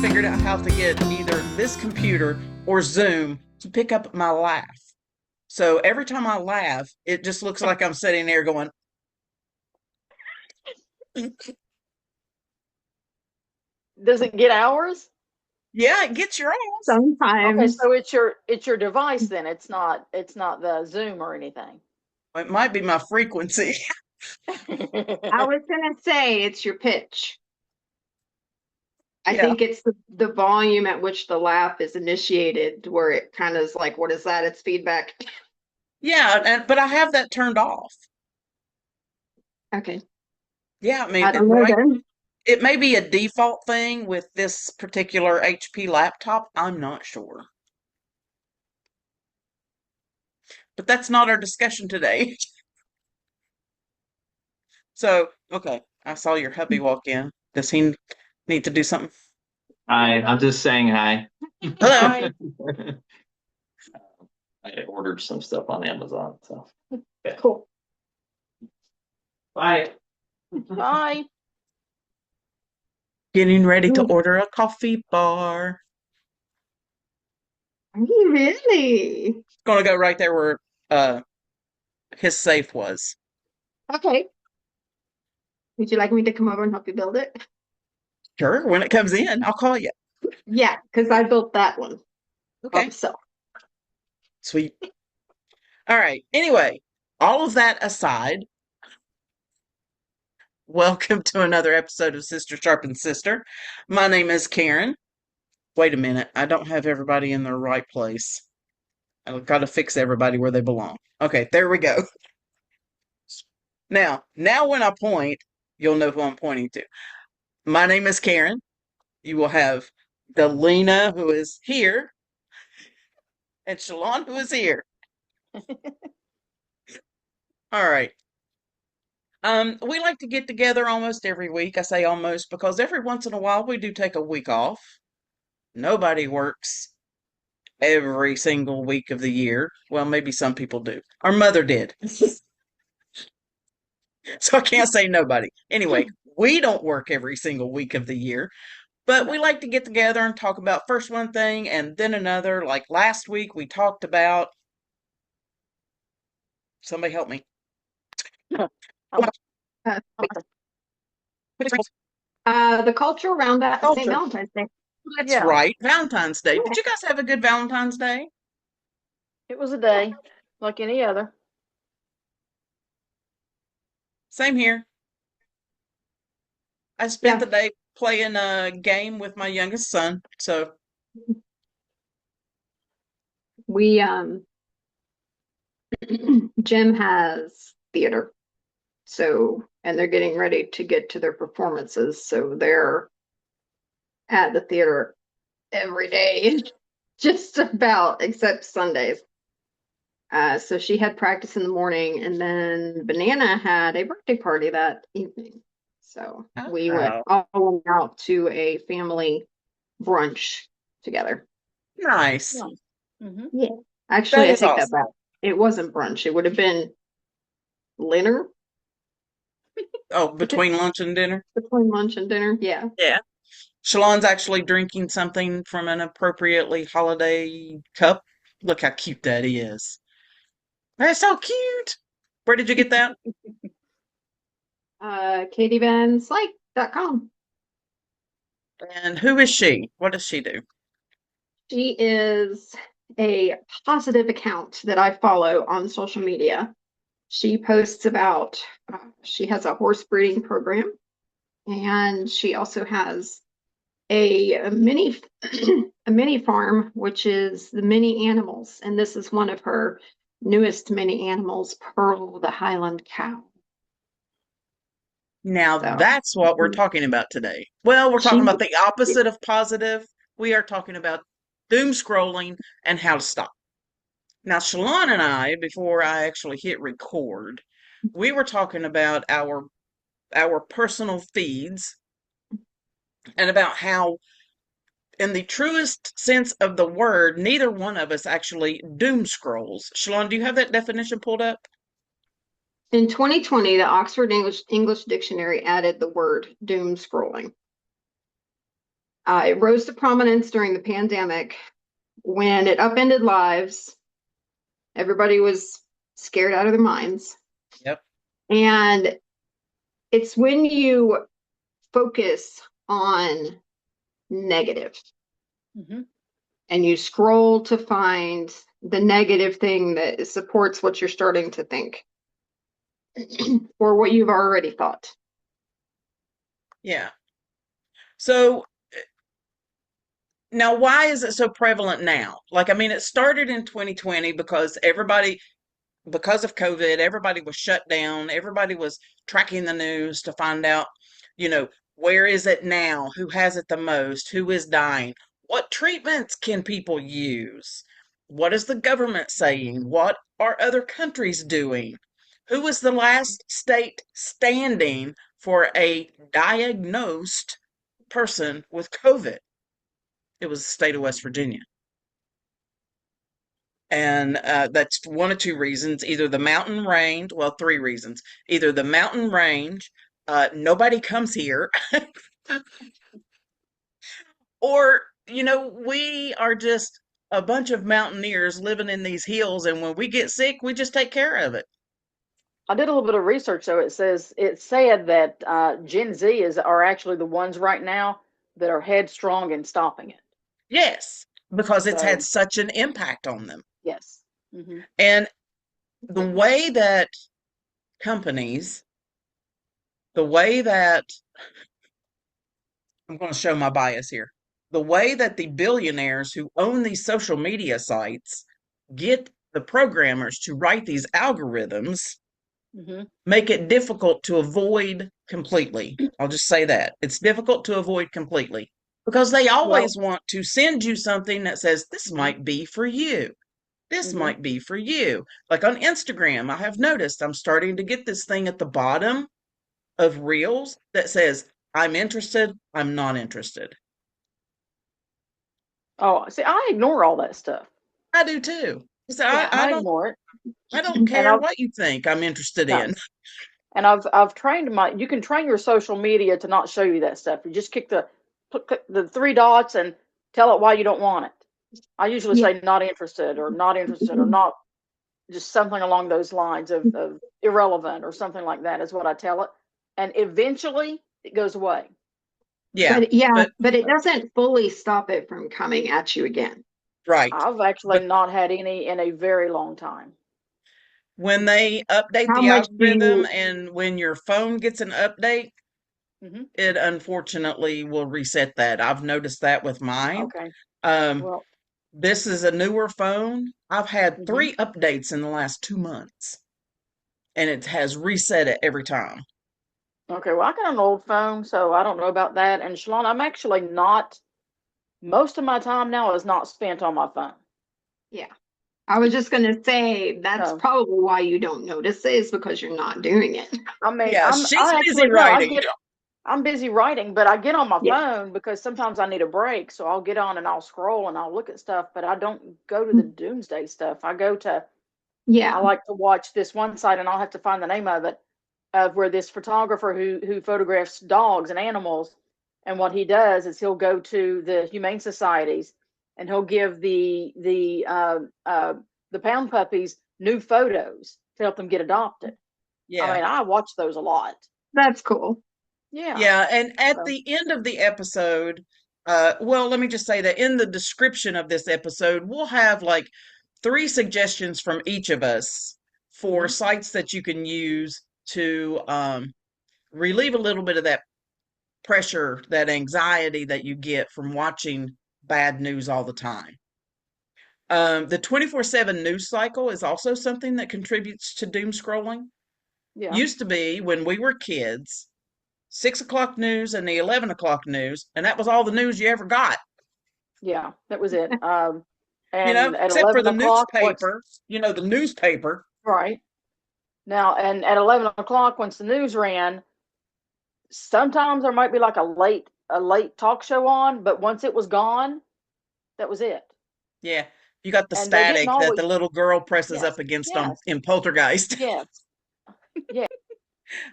figured out how to get either this computer or Zoom to pick up my laugh. So every time I laugh, it just looks like I'm sitting there going, Does it get hours? yeah, it gets your ass. Okay, Sometimes. so it's your device then. It's not the Zoom or anything. It might be my frequency. I was gonna say it's your pitch. I Yeah. think it's the volume at which the laugh is initiated, where it kind of is like, what is that? It's feedback. Yeah, but I have that turned off. Okay. Yeah, I mean, I don't know then. it may be a default thing with this particular HP laptop. I'm not sure. But that's not our discussion today. So, okay, I saw your hubby walk in. Does he need to do something? Hi, I'm just saying hi. Hello. Hi. I ordered some stuff on Amazon, so. Yeah. Cool. Bye. Bye. Getting ready to Ooh, order a coffee bar. are you really? Gonna go right there where uh his safe was. Okay. Would you like me to come over and help you build it? Sure, when it comes in, I'll call you. Yeah, because I built that one Okay, myself. sweet. All right. Anyway, all of that aside, welcome to another episode of Sister Sharpens Sister. My name is Karen. Wait a minute, I don't have everybody in their right place. I've got to fix everybody where they belong. Okay, there we go. Now when I point, you'll know who I'm pointing to. My name is Karen. You will have Delina, who is here, and Shalon, who is here. All right. We like to get together almost every week. I say almost because every once in a while we do take a week off. Nobody works every single week of the year. Well, maybe some people do. Our mother did. So I can't say nobody. Anyway, we don't work every single week of the year, but we like to get together and talk about first one thing and then another. Like last week, we talked about, somebody help me. Uh, Culture. the culture around that St. Valentine's Day. That's Yeah, right. Valentine's Day. Yeah. Did you guys have a good Valentine's Day? it was a day like any other. Same here. I spent Yeah. the day playing a game with my youngest son. So, We Jim has theater. So, and they're getting ready to get to their performances. So they're at the theater every day, just about, except Sundays. So she had practice in the morning, and then Banana had a birthday party that evening. So we went oh, all out to a family brunch together. nice. Nice. Hmm. Yeah. Actually, That I is take that awesome. back. It wasn't brunch. It would have been dinner Oh, between lunch and dinner? between lunch and dinner. Yeah. Yeah. Shalon's actually drinking something from an appropriately holiday cup. Look how cute that is. That's so cute. Where did you get that? KatieVanSlyke.com. And who is she? What does she do? She is a positive account that I follow on social media. She posts about, she has a horse breeding program, and she also has a mini a mini farm, which is the mini animals, and this is one of her newest mini animals, Pearl, the Highland cow. Now So that's what we're talking about today. Well, we're talking she, about the opposite of positive. We are talking about doom scrolling and how to stop. Now, Shalon and I, before I actually hit record, we were talking about our personal feeds and about how, in the truest sense of the word, neither one of us actually doom scrolls. Shalon, do you have that definition pulled up? in 2020, the Oxford English Dictionary added the word doom scrolling. It rose to prominence during the pandemic when it upended lives. Everybody was scared out of their minds. Yep. And it's when you focus on negative Mm-hmm. and you scroll to find the negative thing that supports what you're starting to think or what you've already thought. Yeah. So now, why is it so prevalent now? Like, I mean, it started in 2020 because because of COVID, everybody was shut down. Everybody was tracking the news to find out, where is it now? Who has it the most? Who is dying? What treatments can people use? What is the government saying? What are other countries doing? Who is the last state standing for a diagnosed person with COVID? It was the state of West Virginia. And that's one of two reasons. Either the mountain range, well, three reasons. Either the mountain range, nobody comes here, or, we are just a bunch of mountaineers living in these hills, and when we get sick, we just take care of it. I did a little bit of research, though. It said that Gen Z are actually the ones right now that are headstrong in stopping it. Yes, because it's had So, such an impact on them. yes. Mm-hmm. And the way that companies, the way that I'm going to show my bias here. The way that the billionaires who own these social media sites get the programmers to write these algorithms Mm-hmm. make it difficult to avoid completely. I'll just say that. It's difficult to avoid completely because they Well, always want to send you something that says, this might be for you. This mm-hmm. might be for you. Like on Instagram, I have noticed I'm starting to get this thing at the bottom of reels that says, I'm interested, I'm not interested. Oh, see, I ignore all that stuff. I do too. So Yeah, I I don't ignore it. I don't And care I've what you think I'm interested no. in. And I've trained you can train your social media to not show you that stuff. You just click the three dots and tell it why you don't want it. I usually yeah. say not interested or not, just something along those lines of irrelevant or something like that is what I tell it. And eventually it goes away. Yeah, But it doesn't fully stop it from coming at you again. right. I've actually not had any in a very long time. When they update How the much do algorithm you, and when your phone gets an update, Mm-hmm. it unfortunately will reset that. I've noticed that with mine. Okay. Um, Well, this is a newer phone. I've had mm-hmm. 3 updates in the last 2 months, and it has reset it every time. Okay. Well, I got an old phone, so I don't know about that. And Shalon, I'm actually not. Most of my time now is not spent on my phone. yeah. I was just going to say that's So, probably why you don't notice it is because you're not doing it. I mean, Yeah, she's I busy actually no, writing. I'm busy writing, but I get on my Yeah. phone because sometimes I need a break. So I'll get on and I'll scroll and I'll look at stuff, but I don't go to the doomsday stuff. I Yeah. like to watch this one site, and I'll have to find the name of it, of where this photographer who photographs dogs and animals, and what he does is he'll go to the humane societies and he'll give the pound puppies new photos to help them get adopted. I Yeah. mean, I watch those a lot. That's cool. Yeah. Yeah, and at So, the end of the episode, well, let me just say that in the description of this episode, we'll have like 3 suggestions from each of us for mhm. sites that you can use to relieve a little bit of that pressure, that anxiety that you get from watching bad news all the time. The 24/7 news cycle is also something that contributes to doom scrolling. Yeah. Used to be when we were kids, 6 o'clock news and the 11 o'clock news, and that was all the news you ever got. Yeah, that was it. And at Except for 11 the o'clock, newspaper, the newspaper. right now, and at 11 o'clock, once the news ran, sometimes there might be like a late talk show on, but once it was gone, that was it. Yeah, you got the And they didn't static that always, the little girl presses yes, up against yes, in Poltergeist. yes, yes.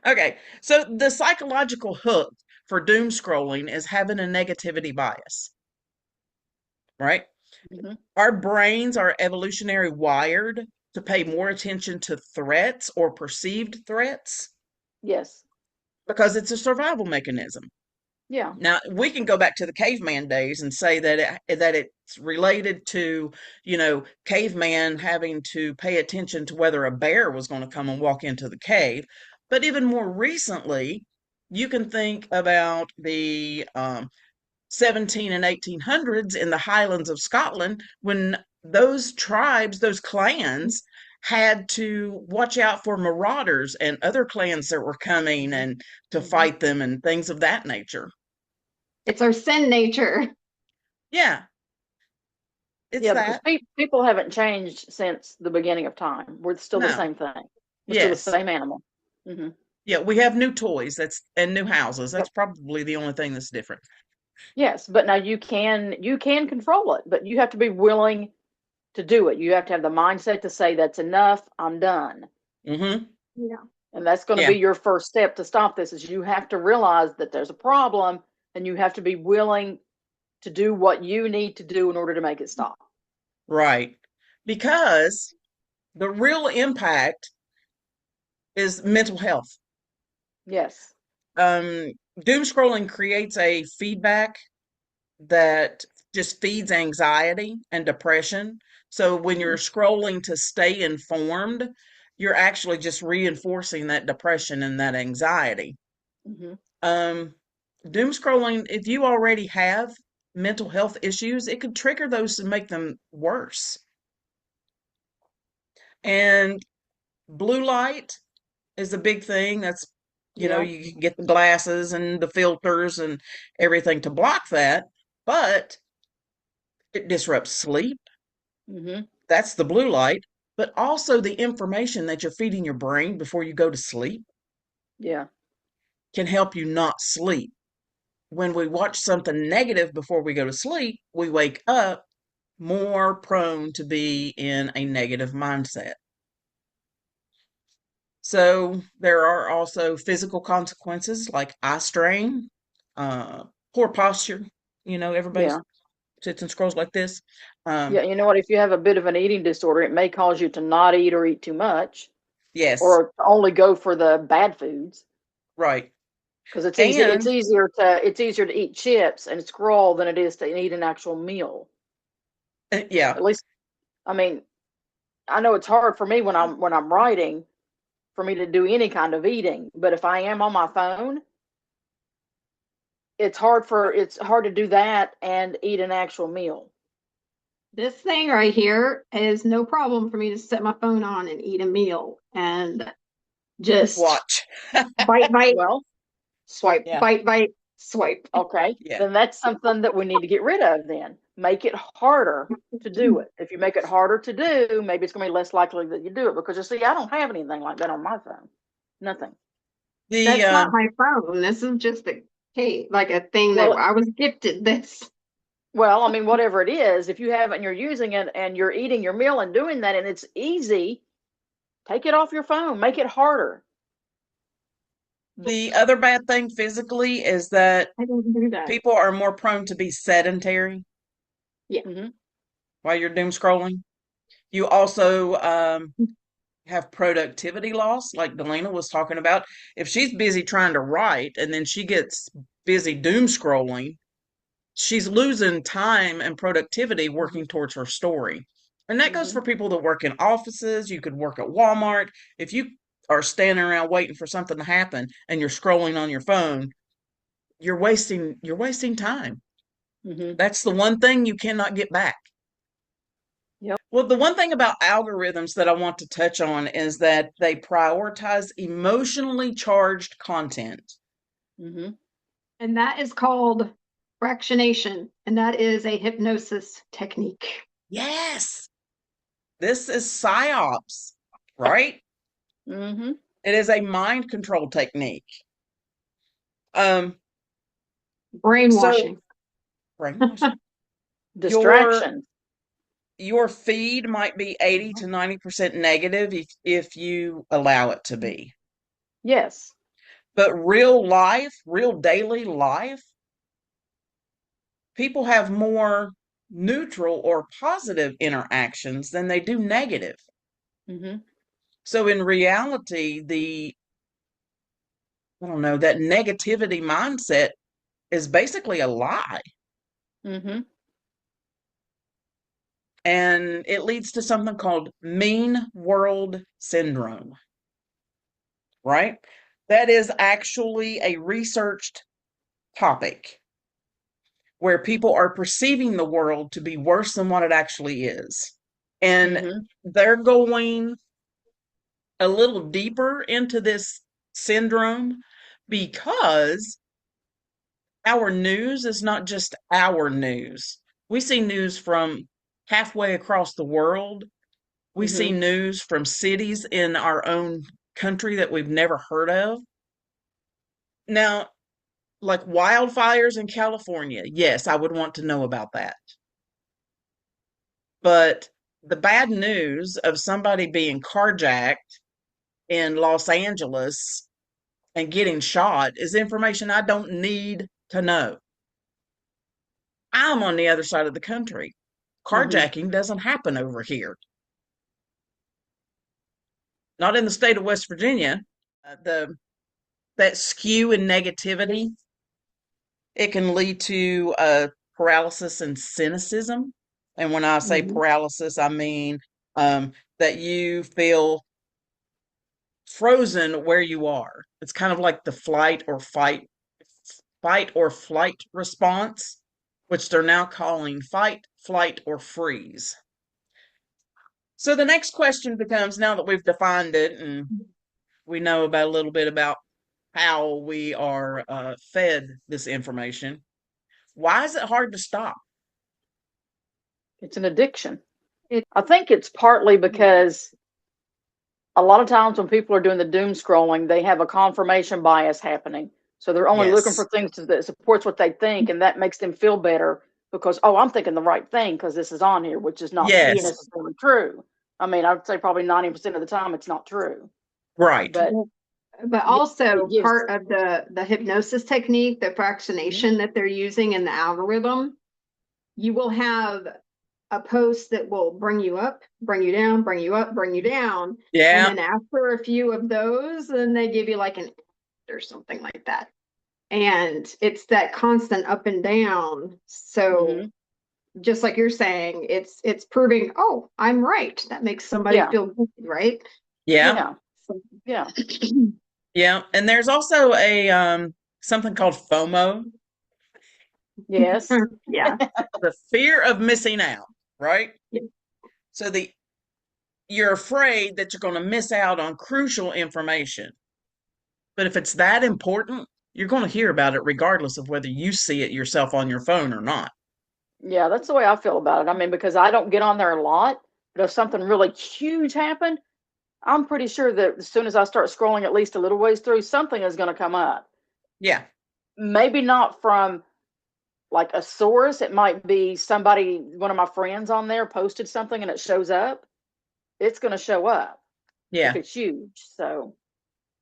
Okay, so the psychological hook for doom scrolling is having a negativity bias, right? Hmm. Our brains are evolutionary wired to pay more attention to threats or perceived threats Yes. because it's a survival mechanism. Yeah. Now, we can go back to the caveman days and say that it's related to, caveman having to pay attention to whether a bear was going to come and walk into the cave. But even more recently, you can think about the 17 and 1800s in the Highlands of Scotland when those tribes, those clans, had to watch out for marauders and other clans that were coming and to Hmm. fight them and things of that nature. It's our sin nature. Yeah, it's Yeah, because that. people haven't changed since the beginning of time. We're still the No. same thing. We're still the Yes. same animal. Hmm. Yeah, we have new toys and new houses. Yep. That's probably the only thing that's different. Yes, but now you can control it, but you have to be willing to do it. You have to have the mindset to say that's enough. I'm done. Mm-hmm. Yeah. And that's going to Yeah, be your first step to stop this is you have to realize that there's a problem and you have to be willing to do what you need to do in order to make it stop. right. Because the real impact is mental health. Yes. Um, Doom scrolling creates a feedback that just feeds anxiety and depression. So when you're scrolling to stay informed, you're actually just reinforcing that depression and that anxiety. Hmm. Um, Doom scrolling, if you already have mental health issues, it could trigger those to make them worse. And blue light is a big thing. That's, Yeah. you can get the glasses and the filters and everything to block that, but it disrupts sleep. Hmm. That's the blue light, but also the information that you're feeding your brain before you go to sleep Yeah. can help you not sleep. When we watch something negative before we go to sleep, we wake up more prone to be in a negative mindset. So there are also physical consequences like eye strain, uh, poor posture. Everybody Yeah. sits and scrolls like this. Yeah. Um, You know what? If you have a bit of an eating disorder, it may cause you to not eat or eat too much yes, or to only go for the bad foods. right. Because it's easy, And it's easier to eat chips and scroll than it is to eat an actual meal. yeah, At least, I mean, I know it's hard for me when I'm writing for me to do any kind of eating, but if I am on my phone, it's hard to do that and eat an actual meal. This thing right here is no problem for me to set my phone on and eat a meal and just watch. bite, bite, Well, swipe, Yeah, bite, bite, swipe. okay, yeah. then that's something that we need to get rid of then. Make it harder to do it. If you make it harder to do, maybe it's going to be less likely that you do it because you see, I don't have anything like that on my phone. Nothing. The That's not my phone. This is just a hey, like a thing that Well, I was gifted this. Well, I mean, whatever it is, if you have it and you're using it and you're eating your meal and doing that and it's easy, take it off your phone, make it harder. the other bad thing physically is that I didn't do that. people are more prone to be sedentary Yeah. Hmm. while you're doom scrolling. You also have productivity loss, like Delana was talking about. If she's busy trying to write and then she gets busy doom scrolling, she's losing time and productivity working towards her story. And that goes Hmm. for people that work in offices. You could work at Walmart. If you are standing around waiting for something to happen and you're scrolling on your phone, you're wasting time. Hmm. That's the one thing you cannot get back. Yep. Well, the one thing about algorithms that I want to touch on is that they prioritize emotionally charged content. Hmm. And that is called fractionation. And that is a hypnosis technique. Yes, this is psyops, right? Hmm. It is a mind control technique. Um, so Brainwashing. brainwashing. Your Distraction. your feed might be 80 to 90% negative if you allow it to be. Yes. But real life, real daily life, people have more neutral or positive interactions than they do negative. Mm-hmm. So in reality, I don't know, that negativity mindset is basically a lie. Mm-hmm. And it leads to something called mean world syndrome, right? That is actually a researched topic where people are perceiving the world to be worse than what it actually is. And Mm-hmm. they're going a little deeper into this syndrome because our news is not just our news. We see news from halfway across the world. We see Mm-hmm. news from cities in our own country that we've never heard of. Now, like wildfires in California, yes, I would want to know about that. But the bad news of somebody being carjacked in Los Angeles and getting shot is information I don't need to know. I'm on the other side of the country. Mm-hmm. Carjacking doesn't happen over here. Not in the state of West Virginia. The that skew in negativity, it can lead to paralysis and cynicism. And when I say Mm-hmm. paralysis, I mean that you feel frozen where you are. It's kind of like the fight or flight response, which they're now calling fight, flight, or freeze. So the next question becomes, now that we've defined it and we know about a little bit about how we are fed this information, why is it hard to stop? It's an addiction. It, I think it's partly because a lot of times when people are doing the doom scrolling, they have a confirmation bias happening. So they're only looking for Yes. things that supports what they think, and that makes them feel better because, oh, I'm thinking the right thing because this is on here, which is not Yes. necessarily true. I mean, I would say probably 90% of the time it's not true. Right. But but yeah, also it gives. part of the hypnosis technique, the fractionation that they're using in the algorithm, you will have a post that will bring you up, bring you down, bring you up, bring you down. And Yeah. then after a few of those, then they give you like an or something like that. And it's that constant up and down. So Mm-hmm. just like you're saying, it's proving, oh, I'm right. That makes somebody Yeah. feel good, right? Yeah. Yeah. Yeah. Yeah. And there's also a something called FOMO, Yes. Yeah. the fear of missing out, right? Yeah. So you're afraid that you're going to miss out on crucial information. But if it's that important, you're going to hear about it regardless of whether you see it yourself on your phone or not. Yeah, that's the way I feel about it. I mean, because I don't get on there a lot, but if something really huge happened, I'm pretty sure that as soon as I start scrolling at least a little ways through, something is going to come up. Yeah. Maybe not from like a source. It might be somebody, one of my friends on there posted something and it shows up. It's going to show up if Yeah. it's huge. So,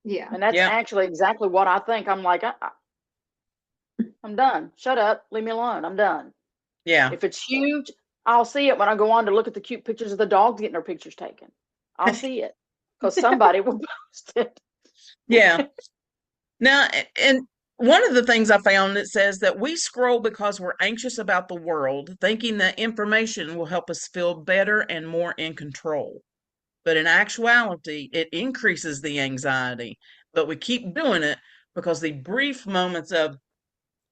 Yeah. and that's Yeah. actually exactly what I think. I'm like, I'm done. Shut up. Leave me alone. I'm done. Yeah. If it's huge, I'll see it when I go on to look at the cute pictures of the dogs getting their pictures taken. I'll see it because somebody will post it. Yeah. Now, and one of the things I found, it says that we scroll because we're anxious about the world, thinking that information will help us feel better and more in control. But in actuality, it increases the anxiety. But we keep doing it because the brief moments of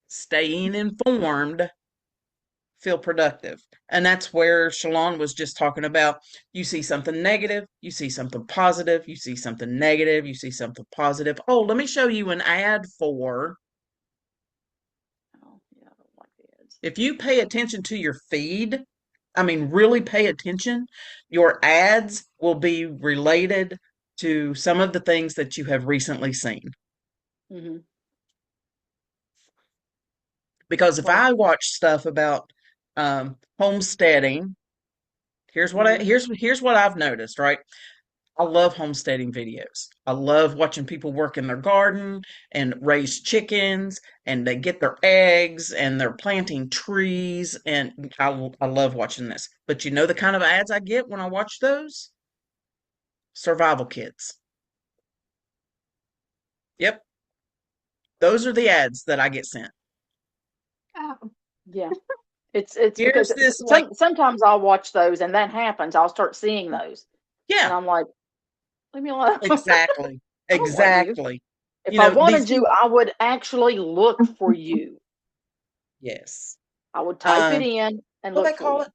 staying informed feel productive. And that's where Shalon was just talking about. You see something negative, you see something positive, you see something negative, you see something positive. Oh, let me show you an ad for. Oh, yeah, I don't like the ads. If you pay attention to your feed, I mean, really pay attention, your ads will be related to some of the things that you have recently seen. Mm-hmm. Because if Like, I watch stuff about homesteading, mm-hmm. here's what I've noticed, right? I love homesteading videos. I love watching people work in their garden and raise chickens and they get their eggs and they're planting trees. And I love watching this. But you know the kind of ads I get when I watch those? Survival kits. Yep. Those are the ads that I get sent. Oh, Yeah. It's Here's because this like, sometimes I'll watch those and that happens. I'll start seeing those and yeah, I'm like, leave me alone. exactly. I don't want you. Exactly. If You I know, these wanted you, people, I would actually look for you. yes. I would type it Um, in and what do look they for call you. it?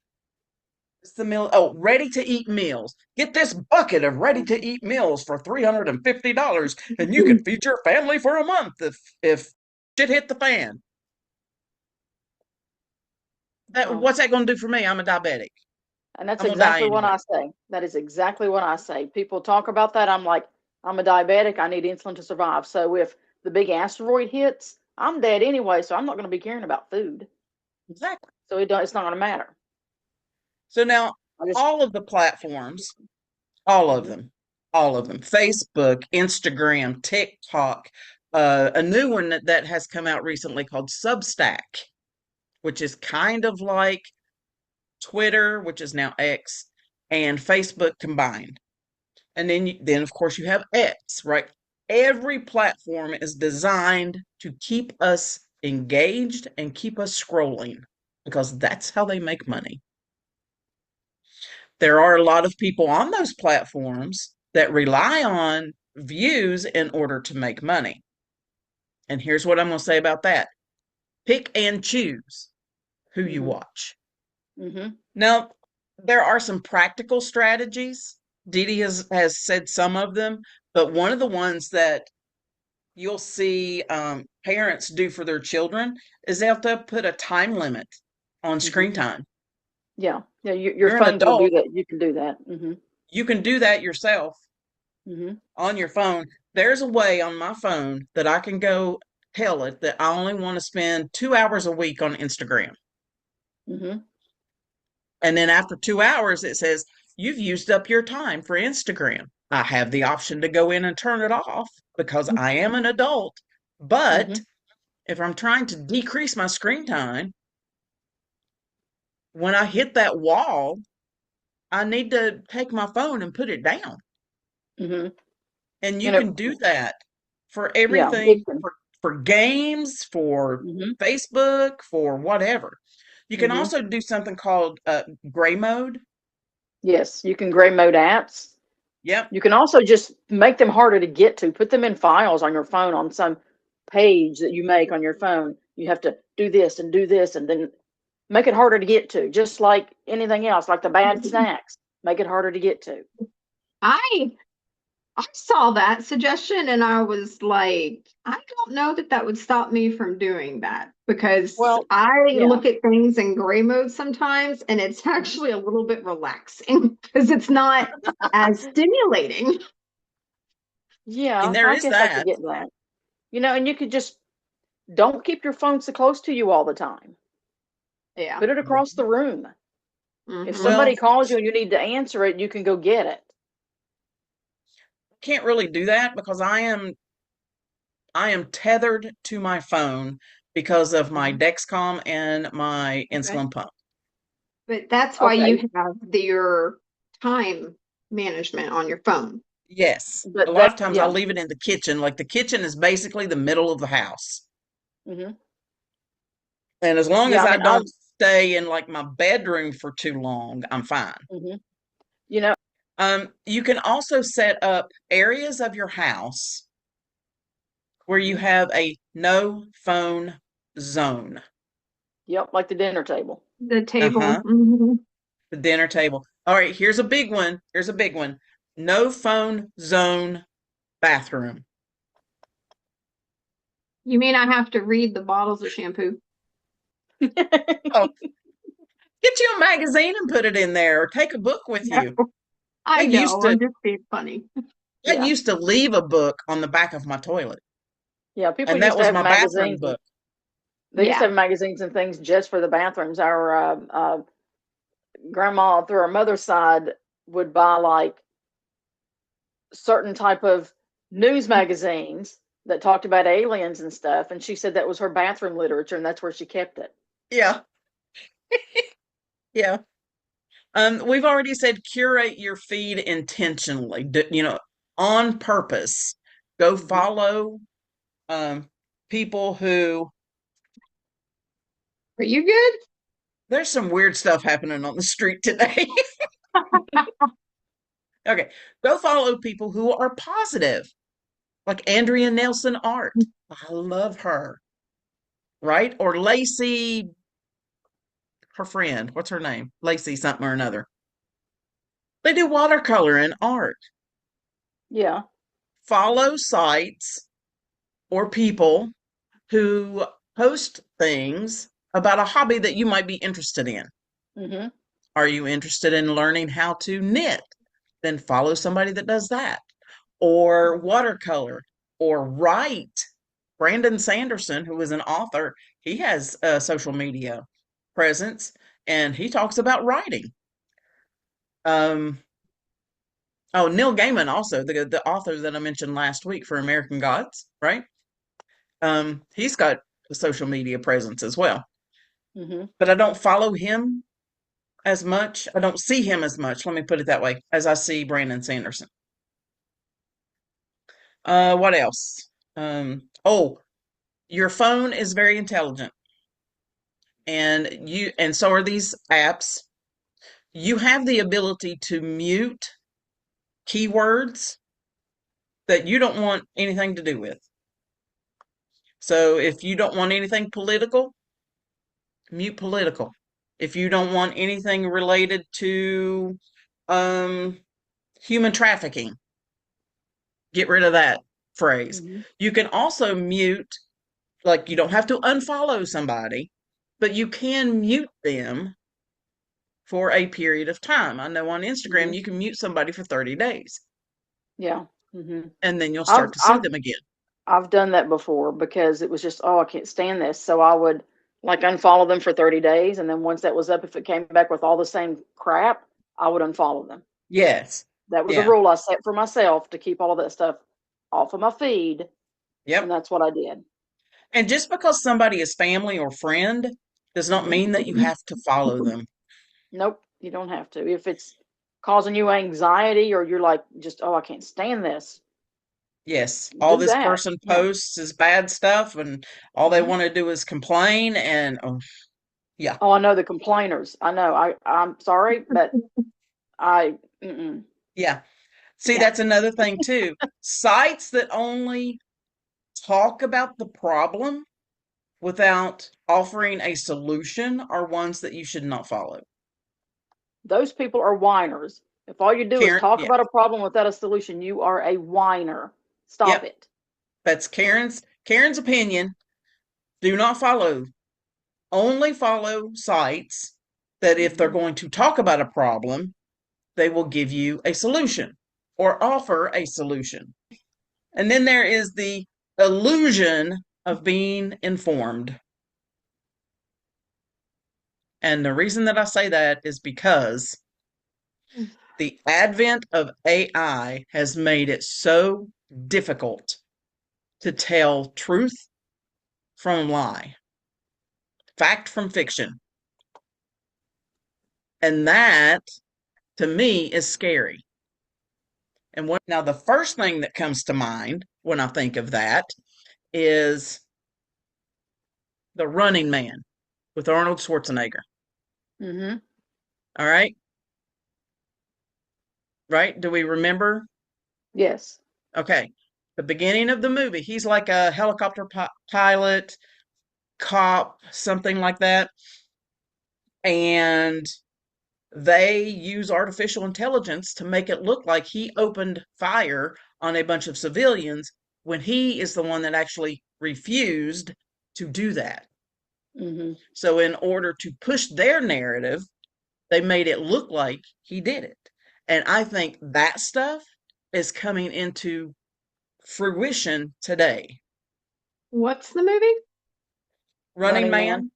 It's the meal. Oh, ready to eat meals. Get this bucket of ready to eat meals for $350, and you can feed your family for a month if shit hit the fan. Well, What's that going to do for me? I'm a diabetic. and that's I'm gonna die exactly what anyway. I say. That is exactly what I say. People talk about that. I'm like, I'm a diabetic. I need insulin to survive. So if the big asteroid hits, I'm dead anyway. So I'm not going to be caring about food. Exactly. So it's not going to matter. So now I just, all of the platforms, all of mhm, them, all of them, Facebook, Instagram, TikTok, a new one that has come out recently called Substack, which is kind of like Twitter, which is now X, and Facebook combined. And then of course you have X, right? Every platform is designed to keep us engaged and keep us scrolling because that's how they make money. There are a lot of people on those platforms that rely on views in order to make money. And here's what I'm going to say about that. Pick and choose who you mhm, watch. mhm, Now, there are some practical strategies. Dee Dee has said some of them, but one of the ones that you'll see parents do for their children is they have to put a time limit on mhm. screen time. Yeah, yeah. Your You're an phones will do adult, that. You can do that. Mhm, you can do that yourself mhm, on your phone. There's a way on my phone that I can go tell it that I only want to spend 2 hours a week on Instagram. mhm, And then after 2 hours, it says, you've used up your time for Instagram. I have the option to go in and turn it off because I am an adult. But mhm, if I'm trying to decrease my screen time, when I hit that wall, I need to take my phone and put it down. mhm. And you You know, can do that for yeah. everything, for games, for Mhm, Facebook, for whatever. You can mhm. also do something called gray mode. Yes, you can gray mode apps. Yep. You can also just make them harder to get to. Put them in files on your phone on some page that you make on your phone. You have to do this, and then make it harder to get to, just like anything else, like the bad snacks. Make it harder to get to. I I saw that suggestion and I was like, I don't know that that would stop me from doing that because Well, I yeah, look at things in gray mode sometimes and it's actually a little bit relaxing because it's not as stimulating. And yeah, there I is guess I could that. get that. And you could just don't keep your phone so close to you all the time. Yeah. Put it across the room. If Hmm. somebody Well, calls you and you need to answer it, you can go get it. can't really do that because I am tethered to my phone because of my Mhm. Dexcom and my Okay. insulin pump. But that's why you Okay, have your time management on your phone. Yes. A but lot that, of times yeah. I'll leave it in the kitchen. Like the kitchen is basically the middle of the house. Hmm. And as long Yeah, as I I mean, I. don't stay in like my bedroom for too long, I'm fine. Mhm. You know, You can also set up areas of your house where you mhm. have a no phone zone. Yep, like the dinner table. The table. Uh-huh. Hmm. The dinner table. All right, here's a big one. Here's a big one. No phone zone bathroom. You mean I have to read the bottles of shampoo? Oh, get you a magazine and put it in there or take a book with No, you. I I used know. to I'm just being funny. I Yeah, used to leave a book on the back of my toilet, yeah. People and that used to was have my bathroom magazines, and book. they used to Yeah. have magazines and things just for the bathrooms. Our grandma through our mother's side would buy like certain type of news magazines that talked about aliens and stuff, and she said that was her bathroom literature, and that's where she kept it. Yeah. Yeah. We've already said curate your feed intentionally, on purpose. Go Mhm. follow people who Are you good? there's some weird stuff happening on the street today. Okay. Go follow people who are positive, like Andrea Nelson Art. I love her. Right? Or Lacey, her friend. What's her name? Lacey something or another. They do watercolor and art. Yeah. Follow sites or people who post things about a hobby that you might be interested in. Hmm. Are you interested in learning how to knit? Then follow somebody that does that. Or watercolor or write. Brandon Sanderson, who is an author, he has a social media presence and he talks about writing. Um, oh, Neil Gaiman also, the author that I mentioned last week for American Gods, right? He's got a social media presence as well. Hmm. But I don't follow him as much. I don't see him as much, let me put it that way, as I see Brandon Sanderson. What else? Oh, your phone is very intelligent, and so are these apps. You have the ability to mute keywords that you don't want anything to do with. So if you don't want anything political, mute political. If you don't want anything related to um, human trafficking, get rid of that phrase. Hmm. You can also mute, like, you don't have to unfollow somebody, but you can mute them for a period of time. I know on Instagram Hmm. you can mute somebody for 30 days Yeah. Hmm. and then you'll I've start to see I've them again. I've done that before because it was just, oh, I can't stand this. So I would like unfollow them for 30 days. And then once that was up, if it came back with all the same crap, I would unfollow them. Yes. That was a Yeah. rule I set for myself to keep all of that stuff off of my feed. And Yep. that's what I did. And just because somebody is family or friend does not Hmm. mean that you have to follow them. Nope, you don't have to. If it's causing you anxiety or you're like, just, oh, I can't stand this, Yes, all do this that. person Yeah. posts is bad stuff, and all they Hmm. want to do is complain. And oh, yeah, Oh, I know the complainers. I know. I'm sorry, but I, mm-mm. yeah. See, Yeah. that's another thing too. Sites that only talk about the problem without offering a solution are ones that you should not follow. Those people are whiners. If all you do is Karen, talk yeah, about a problem without a solution, you are a whiner. Stop yep, it. that's Karen's opinion. Do not follow. Only follow sites that if they're Hmm. going to talk about a problem, they will give you a solution or offer a solution. And then there is the illusion of being informed. And the reason that I say that is because the advent of AI has made it so difficult to tell truth from lie, fact from fiction. And that, to me, is scary. And now the first thing that comes to mind when I think of that is The Running Man with Arnold Schwarzenegger. Hmm. All right. Right? Do we remember? Yes. Okay. The beginning of the movie, he's like a helicopter pilot, cop, something like that. And they use artificial intelligence to make it look like he opened fire on a bunch of civilians when he is the one that actually refused to do that. Hmm. So, in order to push their narrative, they made it look like he did it. And I think that stuff is coming into fruition today. What's the movie? Running Running Man. Man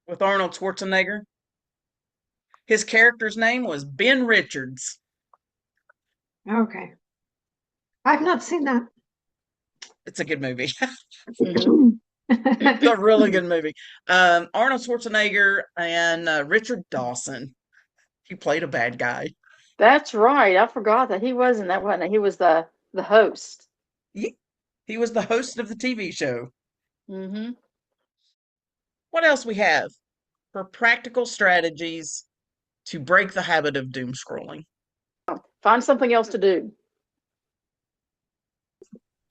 with Arnold Schwarzenegger. His character's name was Ben Richards. Okay. I've not seen that. It's a good movie. Mhm. It's a really good movie. Arnold Schwarzenegger and Richard Dawson. He played a bad guy. That's right. I forgot that he wasn't that, wasn't he? He was the host. He was the host of the TV show. Hmm. What else we have for practical strategies to break the habit of doom scrolling? Find something else to do.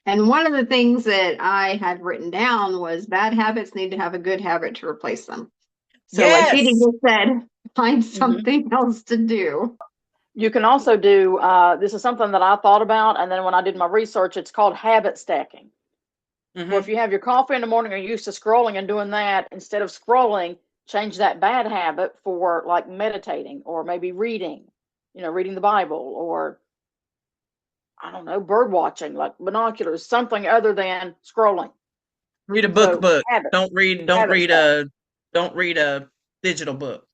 And one of the things that I had written down was bad habits need to have a good habit to replace them. So, like Katie Yes. just said, find Hmm. something else to do. You can also do, this is something that I thought about, and then when I did my research, it's called habit stacking. Where if Hmm. you have your coffee in the morning, or you're used to scrolling and doing that, instead of scrolling, change that bad habit for like meditating or maybe reading, reading the Bible, or I don't know, bird watching, like binoculars, something other than scrolling. Read a So book. habit, Don't habit read stack. a digital book.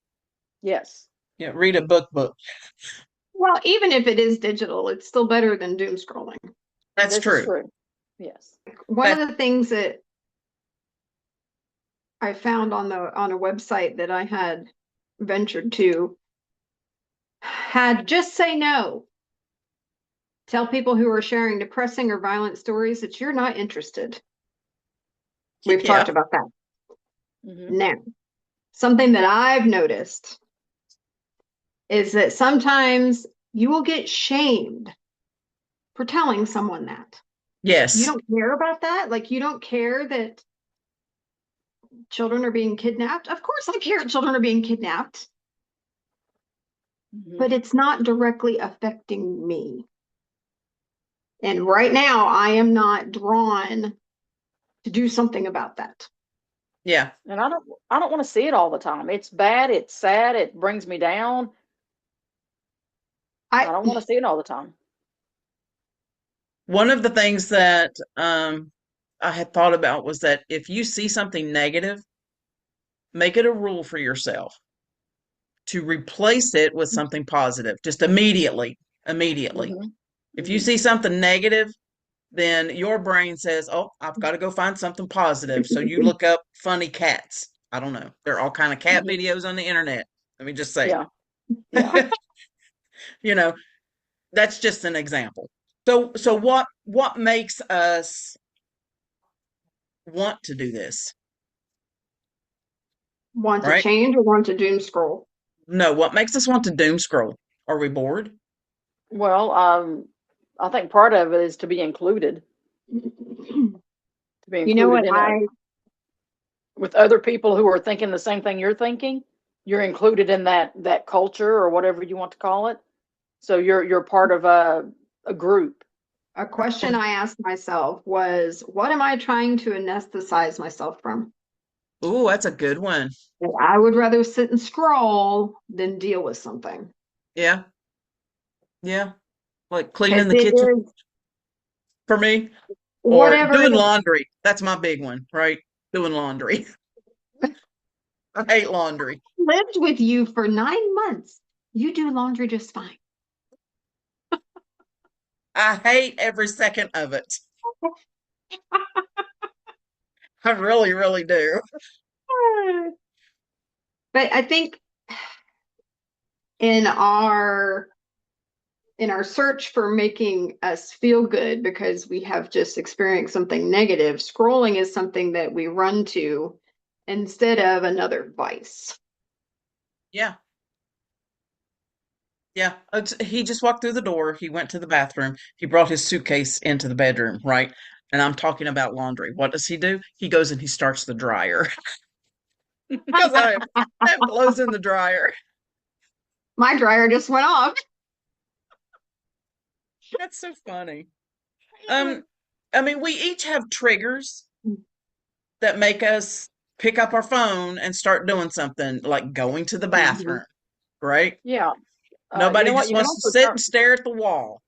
Yes, Yeah, read a book. Well, even if it is digital, it's still better than doom scrolling. That's this is true. true. Yes. One of That the things that I found on a website that I had ventured to had just say no. Tell people who are sharing depressing or violent stories that you're not interested. We've yeah. talked about that. Hmm. Now, something that I've noticed is that sometimes you will get shamed for telling someone that. You Yes. don't care about that? Like, you don't care that children are being kidnapped? Of course, I care children are being kidnapped, Hmm. but it's not directly affecting me. And right now, I am not drawn to do something about that. And I don't want to see it all the time. It's bad, it's sad, it brings me down. I I don't want to see it all the time. One of the things that I had thought about was that if you see something negative, make it a rule for yourself to replace it with something positive, just immediately. Immediately. Hmm. If you Hmm. see something negative, then your brain says, "Oh, I've got to go find something positive." So you look up funny cats. I don't know. There are all kind of cat Hmm. videos on the internet. Let me just say. Yeah. Yeah. You know, that's just an example. So what makes us want to do this, want to right? change or want to doom scroll. No, what makes us want to doom scroll? Are we bored? Well, I think part of it is to be included, to be You know included what in a I with other people who are thinking the same thing you're thinking. You're included in that culture or whatever you want to call it. So you're part of a group. a question I asked myself was, what am I trying to anesthetize myself from? Ooh, that's a good one. I would rather sit and scroll than deal with something. Yeah, yeah. Like cleaning Because the it kitchen is for me or whatever doing it laundry. That's my big one, right? Doing laundry. I hate laundry. lived with you for 9 months. You do laundry just fine. I hate every second of it. I really, really do. But I think in our in our search for making us feel good because we have just experienced something negative, scrolling is something that we run to instead of another vice. Yeah. Yeah. He just walked through the door. He went to the bathroom. He brought his suitcase into the bedroom, right? And I'm talking about laundry. What does he do? He goes and he starts the dryer because I have clothes in the dryer. My dryer just went off. That's so funny. Um, I mean, we each have triggers that make us pick up our phone and start doing something like going to the Mhm. bathroom, right? Yeah. You Nobody know what? just You can wants to also sit and stare at the wall.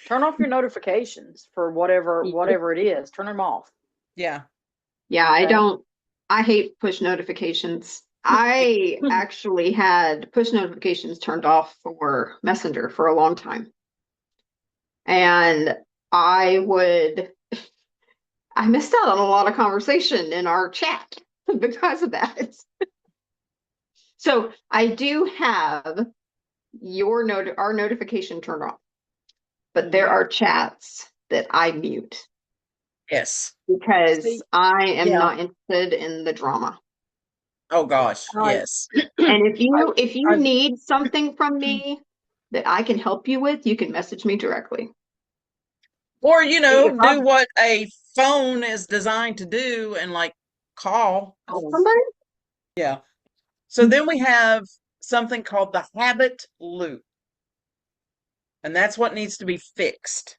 turn off your notifications for whatever it is. Turn them off. Yeah. Yeah, Okay. I hate push notifications. I actually had push notifications turned off for Messenger for a long time. And I would, I missed out on a lot of conversation in our chat because of that. So I do have our notification turned off, but there are chats that I mute Yes. because See, I am yeah. not interested in the drama. Oh gosh, I- yes. And if you I- need something from me that I can help you with, you can message me directly. Or, If do what a phone is designed to do and like call. Help somebody? Yeah. So then we have something called the habit loop. And that's what needs to be fixed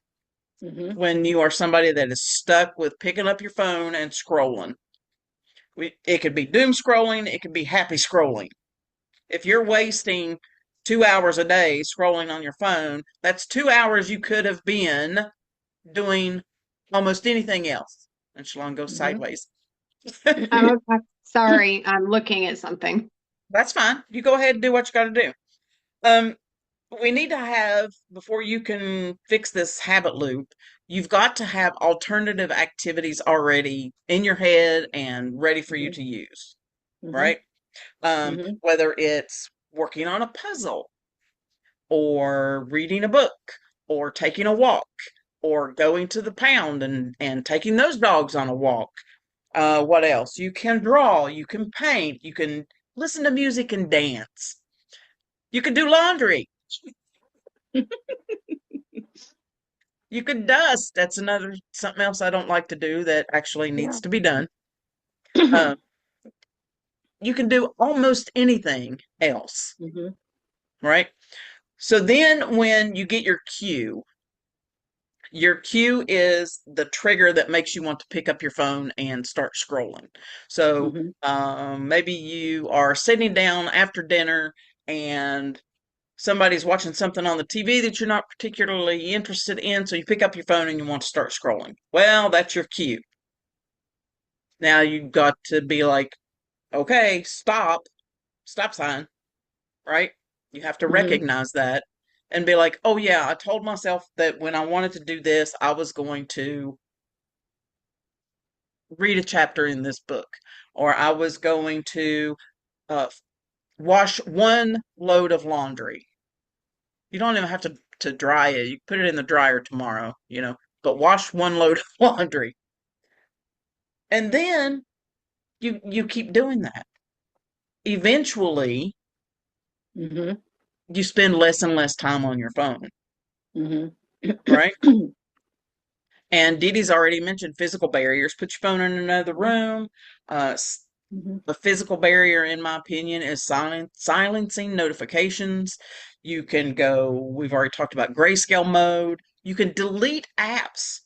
Mhm. when you are somebody that is stuck with picking up your phone and scrolling. It could be doom scrolling, it could be happy scrolling. If you're wasting 2 hours a day scrolling on your phone, that's 2 hours you could have been doing almost anything else. And Shalon goes Mhm. sideways. I'm okay. Sorry, I'm looking at something. That's fine. You go ahead and do what you got to do. Um, we need to have, before you can fix this habit loop, you've got to have alternative activities already in your head and ready for you Mhm. to use, Mhm. right? Mhm. Whether it's working on a puzzle or reading a book or taking a walk or going to the pound and taking those dogs on a walk. What else? You can draw, you can paint, you can listen to music and dance. You can do laundry. You could dust. That's another something else I don't like to do that actually Yeah. needs to be done. Um, you can do almost anything else, Mhm. right? So then when you get your cue is the trigger that makes you want to pick up your phone and start scrolling. So Mhm. maybe you are sitting down after dinner and somebody's watching something on the TV that you're not particularly interested in, so you pick up your phone and you want to start scrolling. Well, that's your cue. Now you've got to be like, okay, stop sign, right? You have to Mhm. recognize that and be like, oh yeah, I told myself that when I wanted to do this, I was going to read a chapter in this book, or I was going to uh, wash one load of laundry. You don't even have to dry it. You put it in the dryer tomorrow, but wash one load of laundry. And then you keep doing that. Eventually, Mhm. you spend less and less time on your phone, Mhm. right? And Dee Dee's already mentioned physical barriers. Put your phone in another room. Uh, Mhm. the physical barrier, in my opinion, is silencing notifications. You can go, we've already talked about grayscale mode. You can delete apps.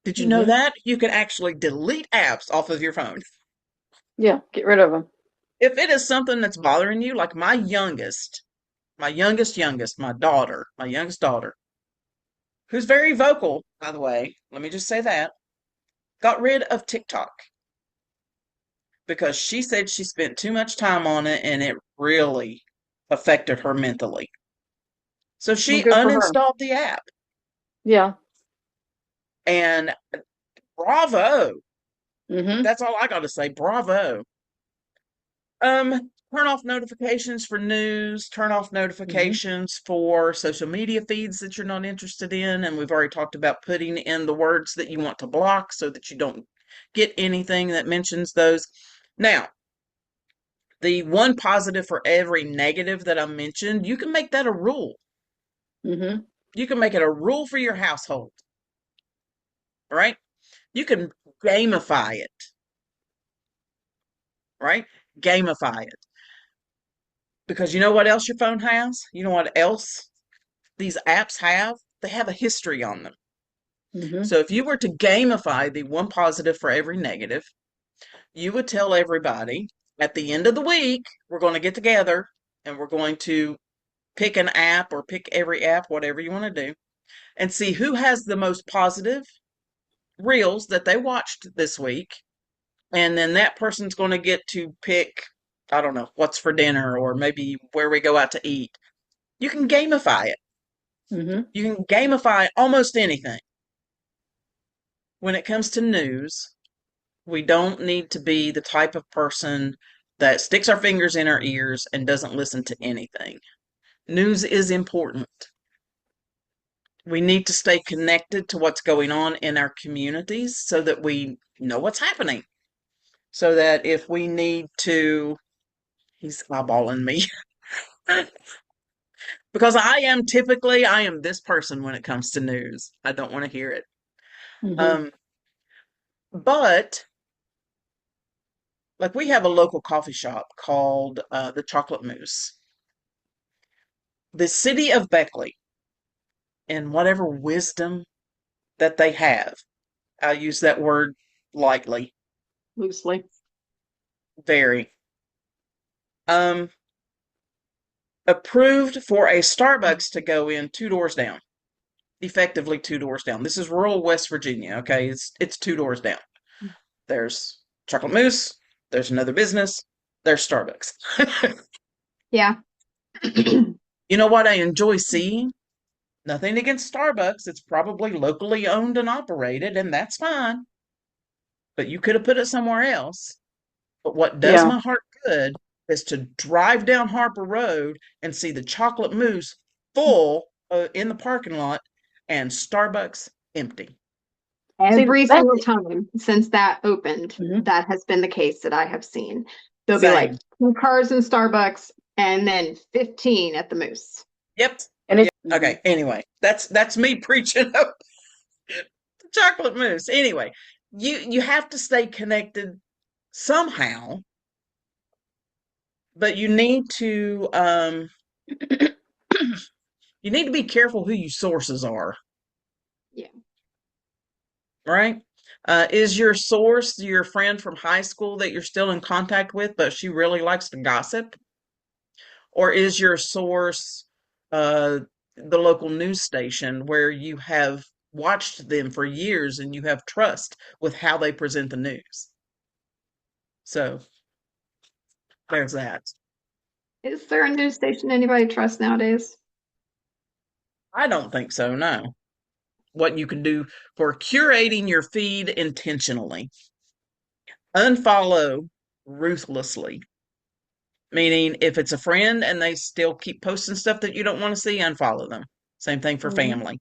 Did you know Mhm. that? You can actually delete apps off of your phone. Yeah, get rid of them. If it is something that's bothering you, like my youngest daughter, who's very vocal, by the way, let me just say that, got rid of TikTok because she said she spent too much time on it and it really affected her mentally. So Well, she good for her. uninstalled the app. Yeah. And bravo. Mhm. That's all I got to say. Bravo. Turn off notifications for news, turn off Mhm. notifications for social media feeds that you're not interested in. And we've already talked about putting in the words that you want to block so that you don't get anything that mentions those. Now, the one positive for every negative that I mentioned, you can make that a rule. Mhm. You can make it a rule for your household, right? You can gamify it, right? Gamify it. Because you know what else your phone has? You know what else these apps have? They have a history on them. Mhm. So if you were to gamify the one positive for every negative, you would tell everybody at the end of the week, we're going to get together and we're going to pick an app or pick every app, whatever you want to do, and see who has the most positive reels that they watched this week. And then that person's going to get to pick, I don't know, what's for dinner or maybe where we go out to eat. You can gamify it. Mm-hmm. You can gamify almost anything. When it comes to news, we don't need to be the type of person that sticks our fingers in our ears and doesn't listen to anything. News is important. We need to stay connected to what's going on in our communities so that we know what's happening. So that if we need to, he's eyeballing me. Because I am this person when it comes to news. I don't want to hear it. Mm-hmm. Um, but like we have a local coffee shop called the Chocolate Moose. The city of Beckley, in whatever wisdom that they have, I'll use that word lightly, Loosely. very, um, approved for a Starbucks to go in 2 doors down, effectively 2 doors down. This is rural West Virginia, okay? It's 2 doors down. There's Chocolate Moose, there's another business, there's Starbucks. Yeah. You know what I enjoy seeing? Nothing against Starbucks. It's probably locally owned and operated, and that's fine. But you could have put it somewhere else. But what does Yeah. my heart good is to drive down Harper Road and see the Chocolate Moose full in the parking lot and Starbucks empty. See, Every that. single time since that opened, Mhm. that has been the case that I have seen. There'll be Same. like 2 cars in Starbucks and then 15 at the Moose. Yep. And it's Okay. Anyway, that's me preaching up the Chocolate Moose. Anyway, you have to stay connected somehow, but you need to be careful who your sources are, Yeah. right? Is your source your friend from high school that you're still in contact with, but she really likes to gossip? Or is your source the local news station where you have watched them for years and you have trust with how they present the news? So there's that. Is there a news station anybody trusts nowadays? I don't think so, no. What you can do for curating your feed intentionally. Unfollow ruthlessly. Meaning, if it's a friend and they still keep posting stuff that you don't want to see, unfollow them. Same thing for Mhm. family.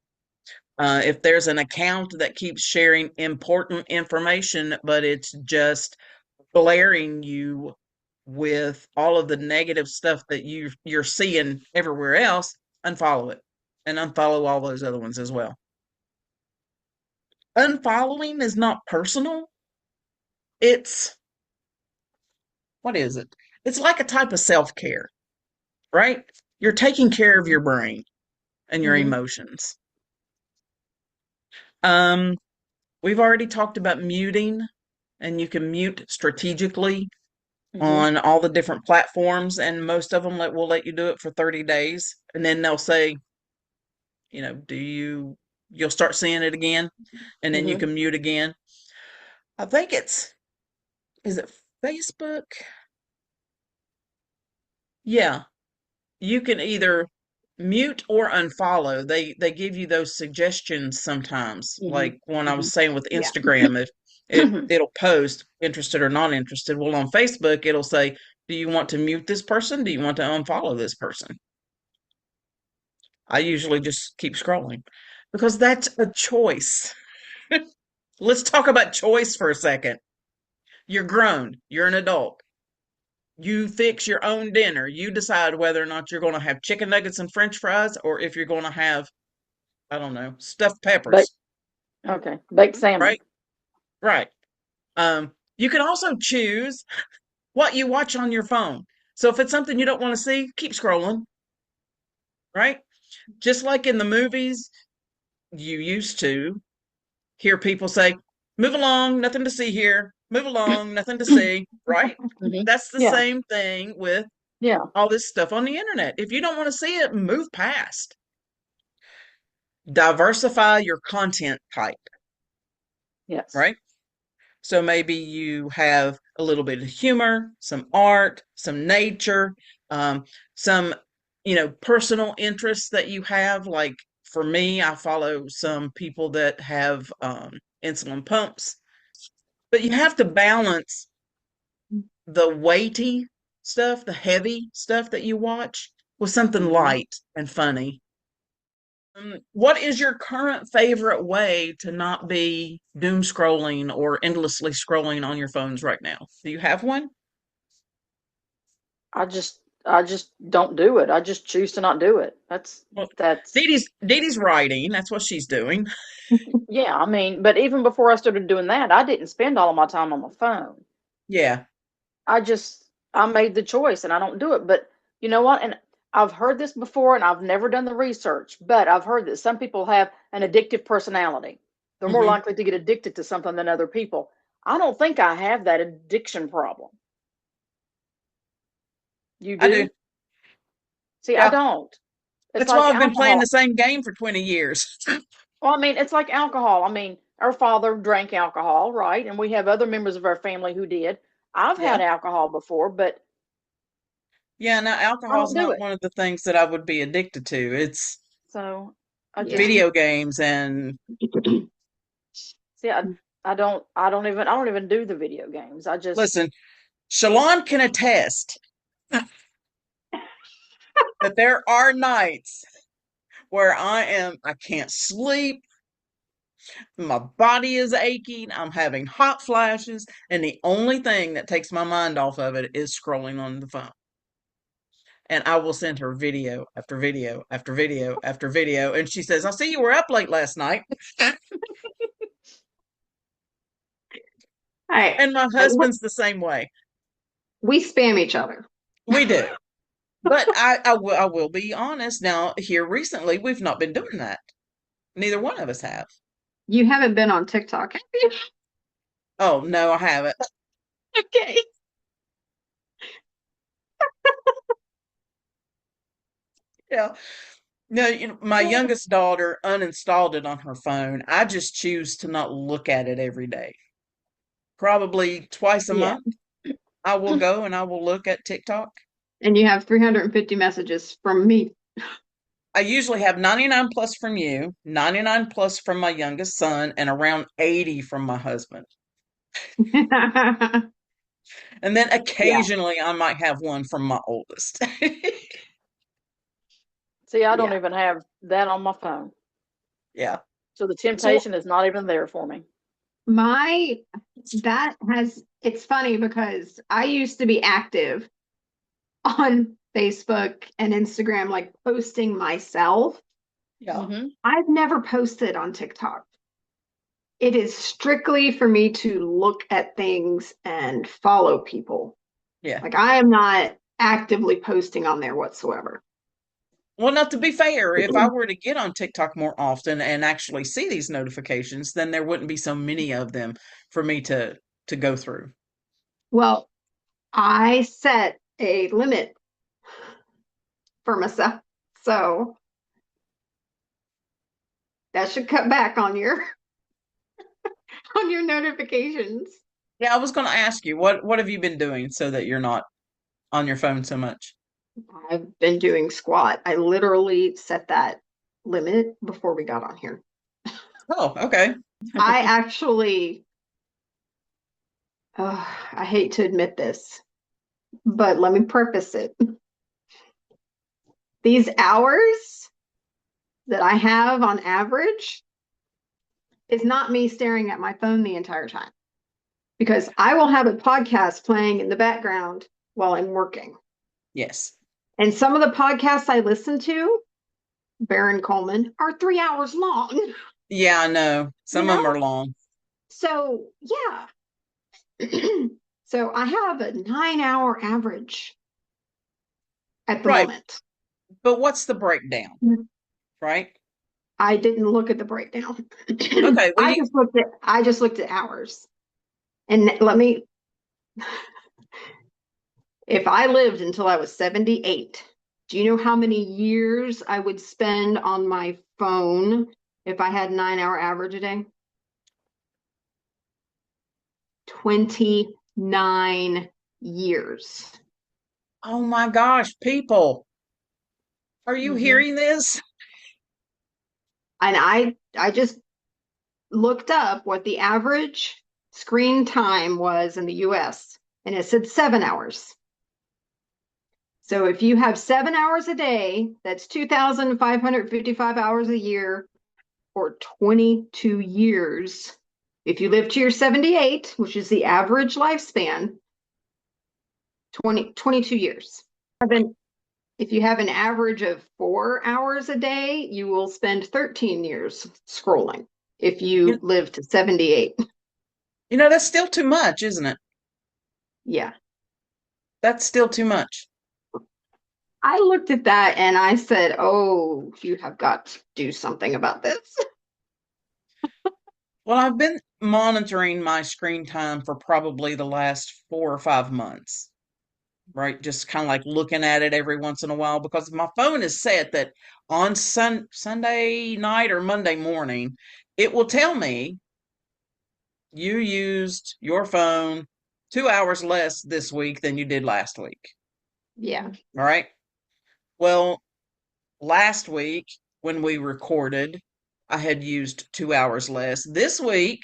If there's an account that keeps sharing important information, but it's just blaring you with all of the negative stuff that you're seeing everywhere else, unfollow it. And unfollow all those other ones as well. Unfollowing is not personal. It's what is it? It's like a type of self-care, right? You're taking care of your brain and your Mhm. emotions. Um, we've already talked about muting, and you can mute strategically Mhm. on all the different platforms, and most of them will let you do it for 30 days, and then they'll say, you'll start seeing it again, and then you Mhm. can mute again. I think is it Facebook? Yeah, you can either mute or unfollow. They give you those suggestions sometimes. Mhm. Like when I was Mhm. saying with Yeah. Instagram, if it'll post interested or not interested. Well, on Facebook, it'll say, do you want to mute this person? Do you want to unfollow this person? I usually just keep scrolling because that's a choice. Let's talk about choice for a second. You're grown, you're an adult. You fix your own dinner. You decide whether or not you're going to have chicken nuggets and french fries or if you're going to have, I don't know, stuffed Baked. peppers, Okay. Baked salmon. right? Right. You can also choose what you watch on your phone. So if it's something you don't want to see, keep scrolling, right? Just like in the movies, you used to hear people say, move along, nothing to see here. Move along, nothing to see, right? Mhm. That's the Yeah. same thing with Yeah. all this stuff on the internet. If you don't want to see it, move past. Diversify your content type, Yes. right? So maybe you have a little bit of humor, some art, some nature, some, personal interests that you have, like for me, I follow some people that have insulin pumps, but you have to balance the weighty stuff, the heavy stuff that you watch with something Mhm. light and funny. What is your current favorite way to not be doom scrolling or endlessly scrolling on your phones right now? Do you have one? I just don't do it. I just choose to not do it. Well, That's Dee Dee's writing. That's what she's doing. yeah, I mean, but even before I started doing that, I didn't spend all of my time on my phone. Yeah. I made the choice and I don't do it. But you know what? And I've heard this before and I've never done the research, but I've heard that some people have an addictive personality. They're more Hmm. likely to get addicted to something than other people. I don't think I have that addiction problem. You I do. do? See, I Yeah. don't. It's That's why like I've been playing the alcohol. same game for 20 years. Well, I mean, it's like alcohol. I mean, our father drank alcohol, right? And we have other members of our family who did. I've Yeah. had alcohol before, but Yeah, no, I alcohol's don't do not it. one of the things that I would be addicted to. It's So I Yeah. just video games and see. I don't even do the video games. I just listen, Shalon can attest that there are nights where I can't sleep, my body is aching, I'm having hot flashes, and the only thing that takes my mind off of it is scrolling on the phone. And I will send her video after video after video after video. And she says, I see you were up late last night. I, And my husband's the same way. we spam each other. We do. But I will be honest. Now, here recently, we've not been doing that. Neither one of us have. You haven't been on TikTok, have you? Oh, no, I haven't. Okay. Yeah. No, my youngest daughter uninstalled it on her phone. I just choose to not look at it every day. Probably twice a Yeah. month, I will go and I will look at TikTok. And you have 350 messages from me. I usually have 99 plus from you, 99 plus from my youngest son, and around 80 from my husband. And then Yeah. occasionally I might have one from my oldest. see. I don't Yeah. even have that on my phone, Yeah. so the So, temptation is not even there for me. It's funny because I used to be active on Facebook and Instagram, like posting myself. yeah. Hmm. I've never posted on TikTok. It is strictly for me to look at things and follow people. Yeah. Like I am not actively posting on there whatsoever. Well, now to be fair, if I were to get on TikTok more often and actually see these notifications, then there wouldn't be so many of them for me to go through. Well, I set a limit for myself. So that should cut back on your on your notifications. Yeah, I was going to ask you, what have you been doing so that you're not on your phone so much? I've been doing squat. I literally set that limit before we got on here. Oh, okay. I actually, I hate to admit this, but let me preface it. These hours that I have on average is not me staring at my phone the entire time because I will have a podcast playing in the background while I'm working. Yes. And some of the podcasts I listen to, Baron Coleman, are 3 hours long. Yeah, I know. You Some of them know? are long. So, yeah. So I have a 9 hour average at the Right. moment. But what's the breakdown, Mhm. right? I didn't look at the breakdown. Okay, well, I just looked at hours. And let me, if I lived until I was 78, do you know how many years I would spend on my phone if I had 9 hour average a day? 29 years. oh my gosh, people, are you Mhm. hearing this? And I just looked up what the average screen time was in the US, and it said 7 hours. So if you have 7 hours a day, that's 2,555 hours a year for 22 years. If you live to your 78, which is the average lifespan, 22 years. If you have an average of 4 hours a day, you will spend 13 years scrolling if you live to 78. That's still too much, isn't it? Yeah. That's still too much. I looked at that and I said, oh, you have got to do something about this. Well, I've been monitoring my screen time for probably the last 4 or 5 months, right? Just kind of like looking at it every once in a while because my phone is set that on Sunday night or Monday morning, it will tell me you used your phone 2 hours less this week than you did last week. Yeah. All right. Well, last week when we recorded, I had used 2 hours less. This week,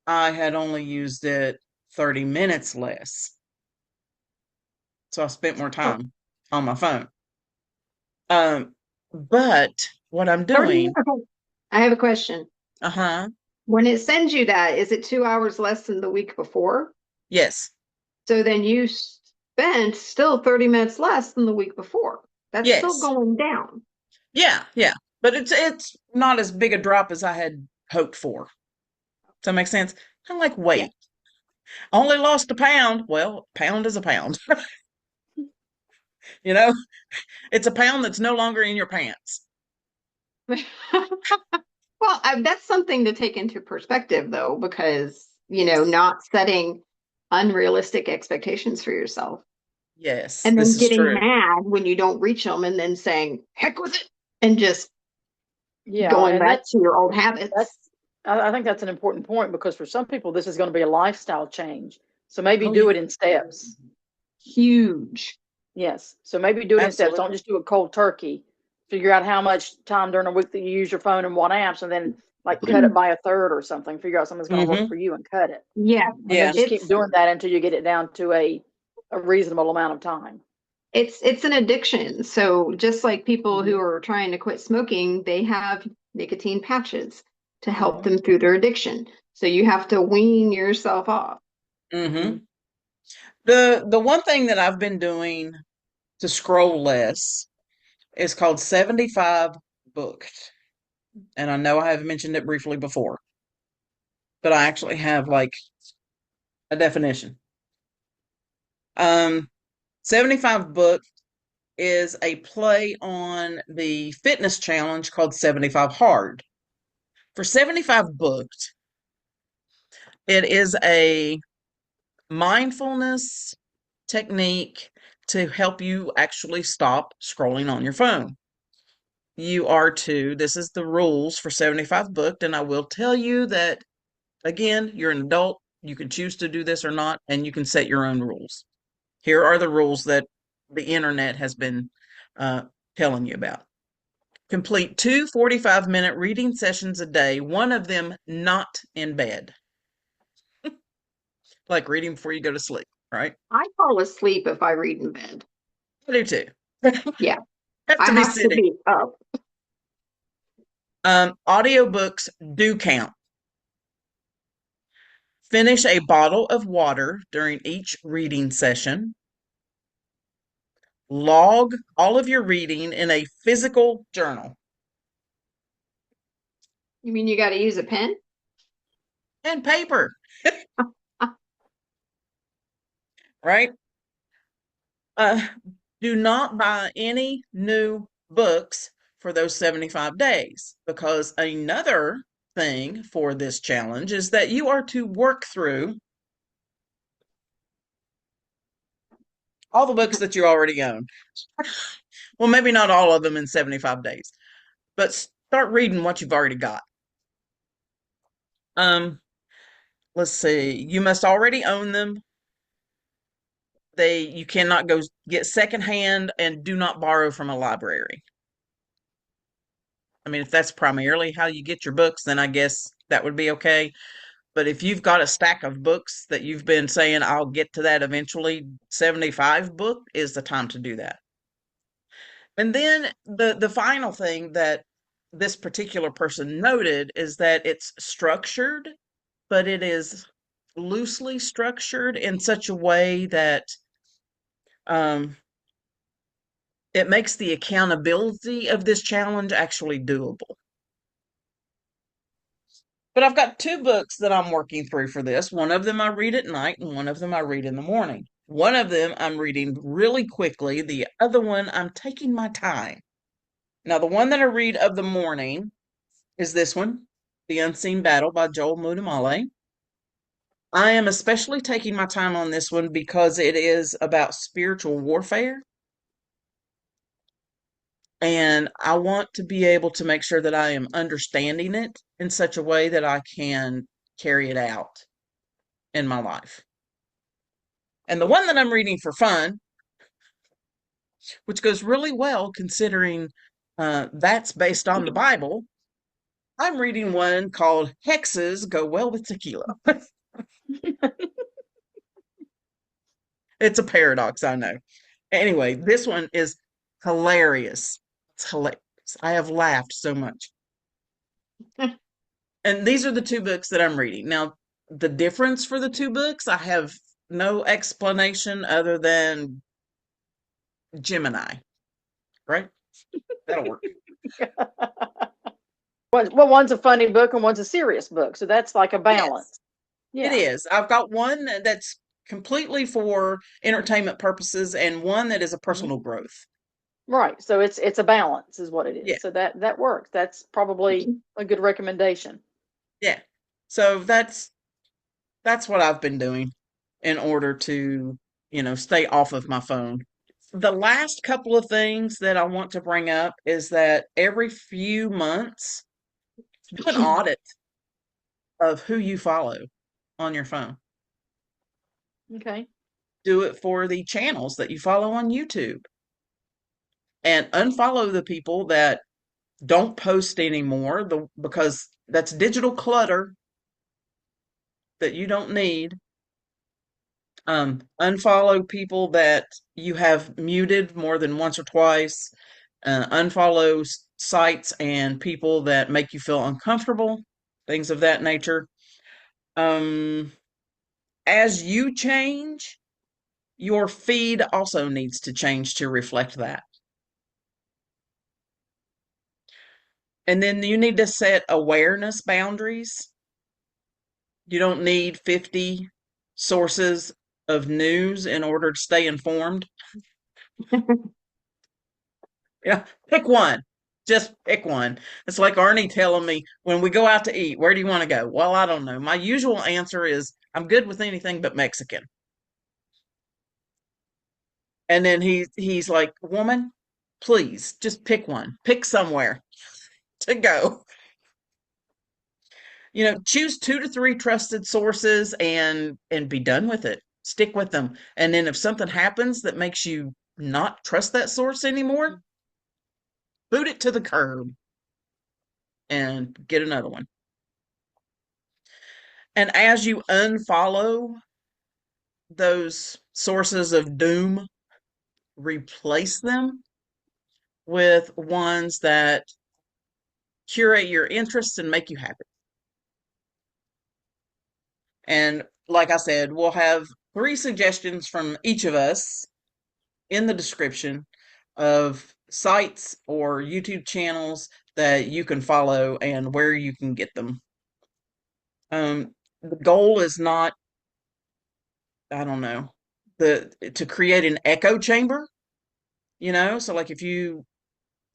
I had only used it 30 minutes less. So I spent more time on my phone. But what I'm doing, Okay. I have a question. uh-huh, When it sends you that, is it 2 hours less than the week before? yes, So then you spent still 30 minutes less than the week before. That's still yes, going down. yeah. But it's not as big a drop as I had hoped for. Does that make sense? Kind of like Yeah. weight. Only lost a pound. Well, pound is a pound. You know, it's a pound that's no longer in your pants. Well, that's something to take into perspective, though, because, not setting unrealistic expectations for yourself Yes, and this then is getting true. mad when you don't reach them and then saying, heck with it, and just Yeah, going and back to your old that's habits. I think that's an important point because for some people this is going to be a lifestyle change. So maybe Oh, do yeah, it in steps. Huge. Yes. So maybe do it in steps. Don't absolutely. just do it cold turkey. Figure out how much time during the week that you use your phone and what apps, and then like cut it by a third or something. Figure out something that's going to work Mm-hmm. for you and cut it. Yeah, And then Yeah. just keep it's doing that until you get it down to a reasonable amount of time. it's an addiction. So just like people who Mm-hmm. are trying to quit smoking, they have nicotine patches to help Mm-hmm. them through their addiction. So you have to wean yourself off. Mm-hmm. Mm-hmm. The one thing that I've been doing to scroll less is called 75 booked. And I know I have mentioned it briefly before, but I actually have like a definition. Um, 75 booked is a play on the fitness challenge called 75 hard. For 75 booked, it is a mindfulness technique to help you actually stop scrolling on your phone. You are to, this is the rules for 75 booked, and I will tell you that, again, you're an adult. You can choose to do this or not, and you can set your own rules. Here are the rules that the internet has been uh, telling you about. Complete two 45-minute reading sessions a day, one of them not in bed, like reading before you go to sleep, right? I fall asleep if I read in bed. I do too. Yeah, Have I to be have to sitting. be up. Audiobooks do count. Finish a bottle of water during each reading session. Log all of your reading in a physical journal. You mean you got to use a pen? And paper, right? Uh, do not buy any new books for those 75 days because another thing for this challenge is that you are to work through all the books that you already own. Well, maybe not all of them in 75 days, but start reading what you've already got. Um, let's see. You must already own them. You cannot go get secondhand and do not borrow from a library. I mean, if that's primarily how you get your books, then I guess that would be okay. But if you've got a stack of books that you've been saying, I'll get to that eventually, 75 book is the time to do that. And then the final thing that this particular person noted is that it's structured, but it is loosely structured in such a way that um, it makes the accountability of this challenge actually doable. But I've got two books that I'm working through for this. One of them I read at night, and one of them I read in the morning. One of them I'm reading really quickly, the other one I'm taking my time. Now, the one that I read of the morning is this one, The Unseen Battle by Joel Muddamalle. I am especially taking my time on this one because it is about spiritual warfare. And I want to be able to make sure that I am understanding it in such a way that I can carry it out in my life. And the one that I'm reading for fun, which goes really well considering that's based on the Bible, I'm reading one called Hexes Go Well with Tequila. It's a paradox, I know. Anyway, this one is hilarious. It's hilarious. I have laughed so much. And these are the two books that I'm reading. Now, the difference for the two books, I have no explanation other than Gemini, right? That'll work. Well, one's a funny book and one's a serious book, so that's like a balance. It Yeah. is. I've got one that's completely for entertainment purposes and one that is a Mhm. personal growth. Right. So it's a balance is what it Yeah. is. So that works. That's probably a good recommendation. Yeah. So that's what I've been doing in order to, stay off of my phone. The last couple of things that I want to bring up is that every few months, do an audit of who you follow on your phone. Okay. Do it for the channels that you follow on YouTube and unfollow the people that don't post anymore because that's digital clutter that you don't need. Unfollow people that you have muted more than once or twice. Unfollow sites and people that make you feel uncomfortable, things of that nature. Um, as you change, your feed also needs to change to reflect that. And then you need to set awareness boundaries. You don't need 50 sources of news in order to stay informed. Yeah, pick one. Just pick one. It's like Arnie telling me when we go out to eat, where do you want to go? Well, I don't know. My usual answer is I'm good with anything but Mexican. And then he's like, "Woman, please just pick one. Pick somewhere to go. Choose 2 to 3 trusted sources and be done with it. Stick with them. And then if something happens that makes you not trust that source anymore, boot it to the curb and get another one. And as you unfollow those sources of doom, replace them with ones that curate your interests and make you happy. And like I said, we'll have 3 suggestions from each of us in the description of sites or YouTube channels that you can follow and where you can get them. The goal is not, I don't know, to create an echo chamber, so like if you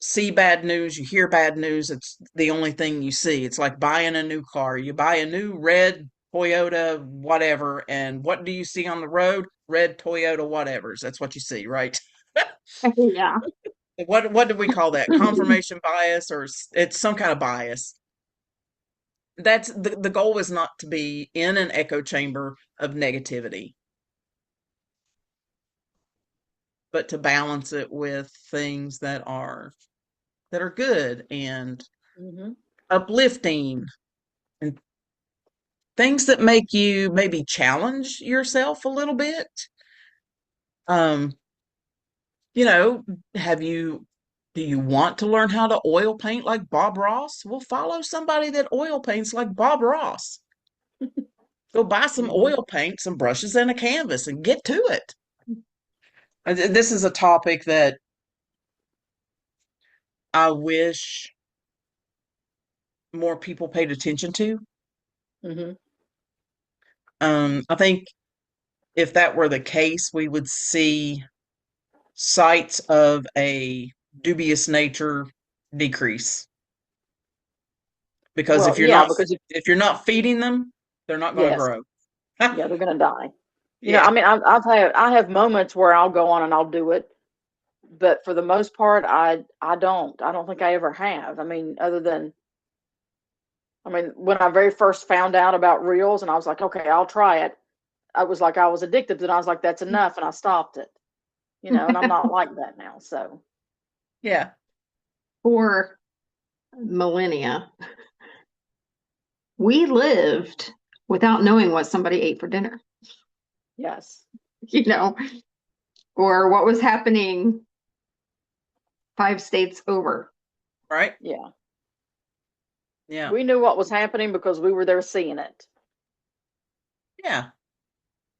see bad news, you hear bad news, it's the only thing you see. It's like buying a new car. You buy a new red Toyota, whatever, and what do you see on the road? Red Toyota, whatevers. That's what you see, right? Yeah. What do we call that? Confirmation bias, or it's some kind of bias. That's the goal is not to be in an echo chamber of negativity, but to balance it with things that are good and Hmm. uplifting, and things that make you maybe challenge yourself a little bit. Um, you know, have you do you want to learn how to oil paint like Bob Ross? Well, follow somebody that oil paints like Bob Ross. Go buy some Hmm. oil paint, some brushes, and a canvas and get to it. This is a topic that I wish more people paid attention to. Hmm. I think if that were the case, we would see sites of a dubious nature decrease. Because Well, yeah, because if you're not feeding them, they're not going to yes, grow. yeah, they're gonna die. I Yeah. mean, I have moments where I'll go on and I'll do it, but for the most part, I don't. I don't think I ever have. I mean, other than when I very first found out about reels and I was like, okay, I'll try it. I was like, I was addicted to it. And I was like, that's enough, and I stopped it. And I'm not like that now. So Yeah. For millennia, we lived without knowing what somebody ate for dinner, yes, you know, or what was happening 5 states over. Right. yeah, Yeah. we knew what was happening because we were there seeing it. Yeah.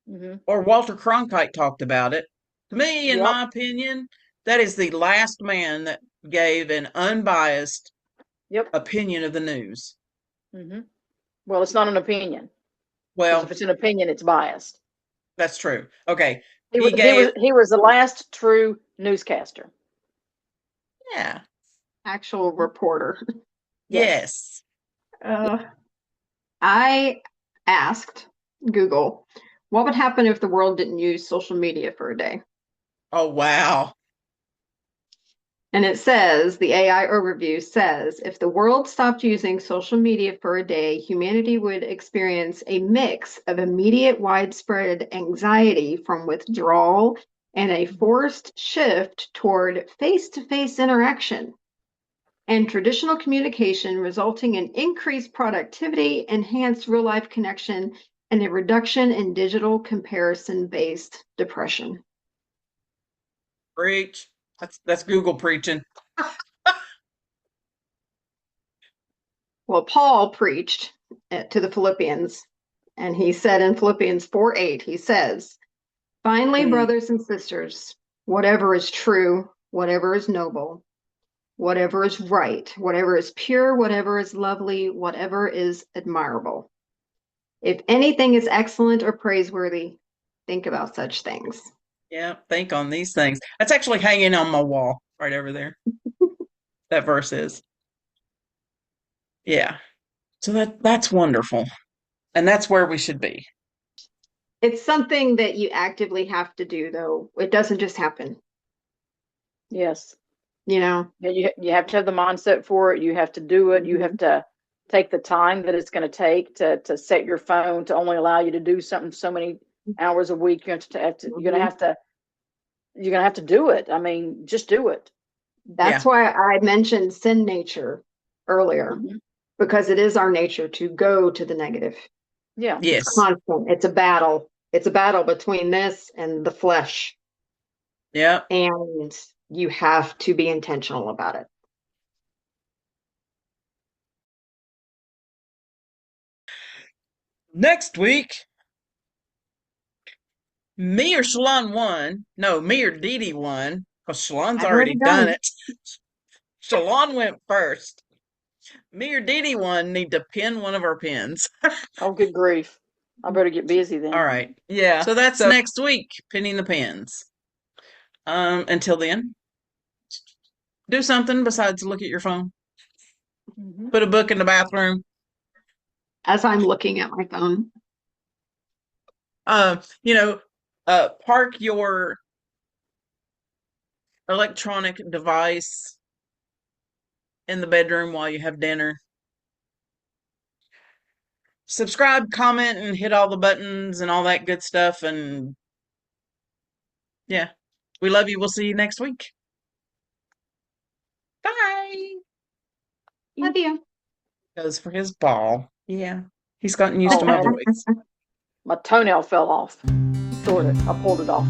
Hmm. Or Walter Cronkite talked about it. To me, in Yep. my opinion, that is the last man that gave an unbiased Yep. opinion of the news. Hmm. Well, it's not an opinion because if Well, it's an opinion, it's biased. that's true. Okay. He He was he gave, was he was the last true newscaster. yeah. Actual reporter. Yes. Yes. Uh, I asked Google, what would happen if the world didn't use social media for a day? Oh, wow. And it says, the AI overview says, if the world stopped using social media for a day, humanity would experience a mix of immediate widespread anxiety from withdrawal and a forced shift toward face-to-face interaction and traditional communication, resulting in increased productivity, enhanced real-life connection, and a reduction in digital comparison-based depression. Preach. That's Google preaching. Well, Paul preached to the Philippians, and he said in Philippians 4:8, he says, finally, Mm, brothers and sisters, whatever is true, whatever is noble, whatever is right, whatever is pure, whatever is lovely, whatever is admirable. If anything is excellent or praiseworthy, think about such things. yeah. Think on these things. That's actually hanging on my wall right over there. That verse is. Yeah. So that's wonderful. And that's where we should be. It's something that you actively have to do, though. It doesn't just happen, Yes. you know? Yeah, you have to have the mindset for it. You have to do it. You have Mhm. to take the time that it's going to take to set your phone to only allow you to do something so many hours a week. Mhm. You're gonna have to do it. I mean, just do it. That's Yeah. why I mentioned sin nature earlier, Hmm. because it is our nature to go to the negative. Yeah. It's Yes. constant. It's a battle. It's a battle between this and the flesh. Yeah. And you have to be intentional about it. Next week, me or Shalon won. No, me or Dee Dee won. Because Shalon's I've already already done done it. it. Shalon went first. Me or Dee Dee won need to pin one of our pins. Oh, good grief. I better get busy All then. right. Yeah. So that's next week, pinning the pins. Until then, do something besides look at your phone. Hmm. Put a book in the bathroom. As I'm looking at my phone. You know, park your electronic device in the bedroom while you have dinner. Subscribe, comment, and hit all the buttons and all that good stuff. And yeah, we love you. We'll see you next week. Bye. Love you. goes for his ball. Yeah, he's gotten used Oh, to my man. voice. My toenail fell off. Sort of. I pulled it off.